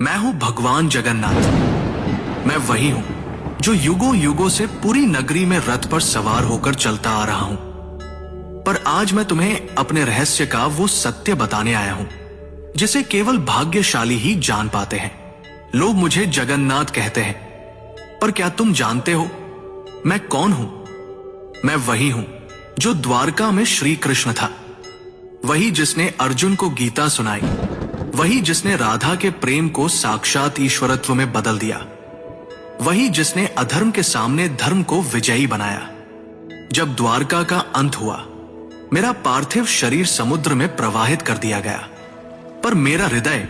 मैं हूं भगवान जगन्नाथ। मैं वही हूं जो युगों युगों से पूरी नगरी में रथ पर सवार होकर चलता आ रहा हूं। पर आज मैं तुम्हें अपने रहस्य का वो सत्य बताने आया हूं जिसे केवल भाग्यशाली ही जान पाते हैं। लोग मुझे जगन्नाथ कहते हैं, पर क्या तुम जानते हो मैं कौन हूं? मैं वही हूं जो द्वारका में श्री कृष्ण था, वही जिसने अर्जुन को गीता सुनाई, वही जिसने राधा के प्रेम को साक्षात ईश्वरत्व में बदल दिया, वही जिसने अधर्म के सामने धर्म को विजयी बनाया। जब द्वारका का अंत हुआ, मेरा पार्थिव शरीर समुद्र में प्रवाहित कर दिया गया, पर मेरा हृदय,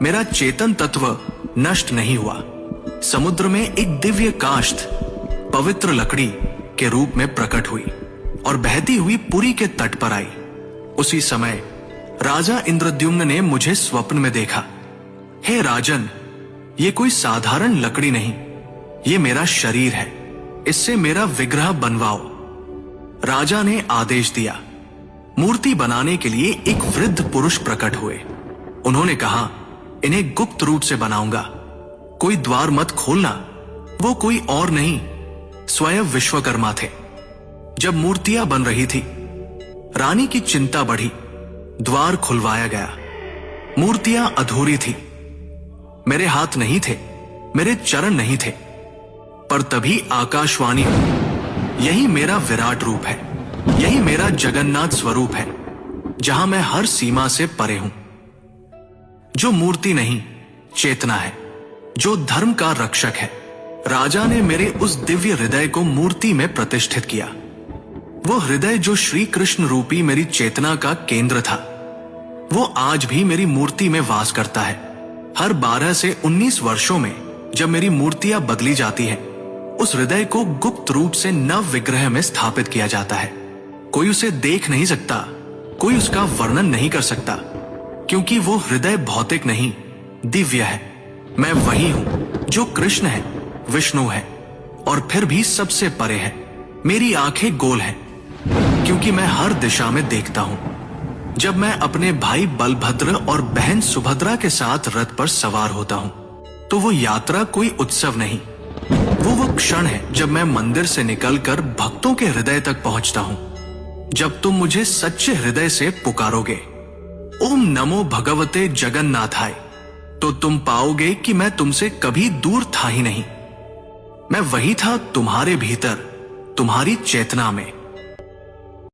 मेरा चेतन तत्व नष्ट नहीं हुआ। समुद्र में एक दिव्य काष्ठ पवित्र लकड़ी के रूप में प्रकट हुई और बहती हुई पुरी के तट पर आई। उसी समय राजा इंद्रद्युम्न ने मुझे स्वप्न में देखा। हे राजन, ये कोई साधारण लकड़ी नहीं, ये मेरा शरीर है, इससे मेरा विग्रह बनवाओ। राजा ने आदेश दिया। मूर्ति बनाने के लिए एक वृद्ध पुरुष प्रकट हुए। उन्होंने कहा, इन्हें गुप्त रूप से बनाऊंगा, कोई द्वार मत खोलना। वो कोई और नहीं, स्वयं विश्वकर्मा थे। जब मूर्तियां बन रही थी, रानी की चिंता बढ़ी। द्वार खुलवाया गया। मूर्तियां अधूरी थी। मेरे हाथ नहीं थे, मेरे चरण नहीं थे, पर तभी आकाशवाणी हुई, यही मेरा विराट रूप है, यही मेरा जगन्नाथ स्वरूप है, जहां मैं हर सीमा से परे हूं। जो मूर्ति नहीं, चेतना है, जो धर्म का रक्षक है। राजा ने मेरे उस दिव्य हृदय को मूर्ति में प्रतिष्ठित किया। वो हृदय जो श्री कृष्ण रूपी मेरी चेतना का केंद्र था, वो आज भी मेरी मूर्ति में वास करता है। हर 12 से 19 वर्षों में जब मेरी मूर्तियां बदली जाती हैं, उस हृदय को गुप्त रूप से नव विग्रह में स्थापित किया जाता है। कोई उसे देख नहीं सकता, कोई उसका वर्णन नहीं कर सकता, क्योंकि वो हृदय भौतिक नहीं, दिव्य है। मैं वही हूं जो कृष्ण है, विष्णु है, और फिर भी सबसे परे है। मेरी आंखें गोल हैं, क्योंकि मैं हर दिशा में देखता हूं। जब मैं अपने भाई बलभद्र और बहन सुभद्रा के साथ रथ पर सवार होता हूं, तो वो यात्रा कोई उत्सव नहीं, वो क्षण है जब मैं मंदिर से निकलकर भक्तों के हृदय तक पहुंचता हूं। जब तुम मुझे सच्चे हृदय से पुकारोगे, ओम नमो भगवते जगन्नाथाय, तो तुम पाओगे कि मैं तुमसे कभी दूर था ही नहीं। मैं वही था तुम्हारे भीतर, तुम्हारी चेतना में।